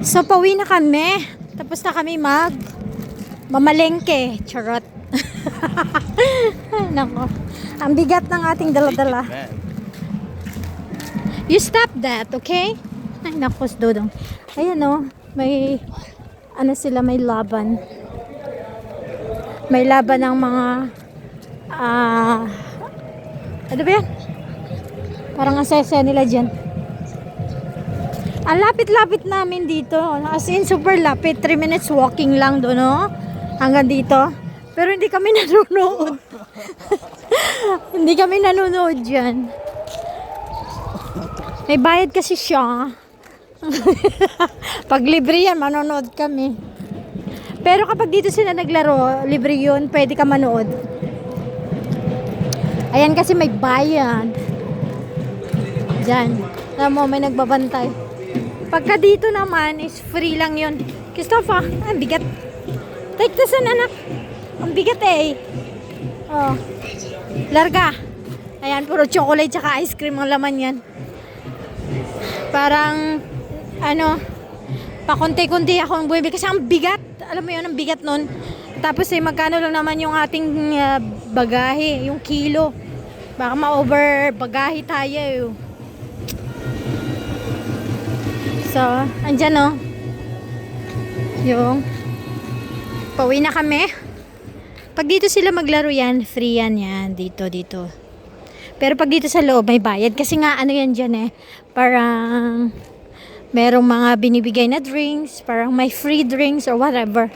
So, pauwi na kami. Tapos na kami mamalengke. Charot. Nako. Ang bigat ng ating dala-dala. You stop that, okay? Ay, nako, Dodong. Ayan o. May, may laban. May laban ng mga, ano ba yan? Parang asesya nila dyan. Ang lapit-lapit namin dito. As in, super lapit. 3 minutes walking lang doon, no? Hanggang dito. Pero hindi kami nanonood. Hindi kami nanonood dyan. May bayad kasi siya. Pag libre yan, manonood kami. Pero kapag dito sila naglaro, libre yun, pwede ka manood. Ayan kasi may bayad. Dyan. Alam mo, may nagbabantay. Pagka dito naman, is free lang yun. Christopher, ang bigat. Take this an anak. Ang bigat eh. Oh. Larga. Ayan, puro chocolate tsaka ice cream ang laman yan. Parang, pakunti-kunti akong bumibili kasi ang bigat. Alam mo yun, ang bigat nun. Tapos magkano lang naman yung ating bagahe, yung kilo. Baka ma-over bagahe tayo. So, andyan o. Yung pauwi na kami. Pag dito sila maglaro yan, free yan. Dito. Pero pag dito sa loob, may bayad. Kasi nga, yan dyan eh. Parang merong mga binibigay na drinks. Parang may free drinks or whatever.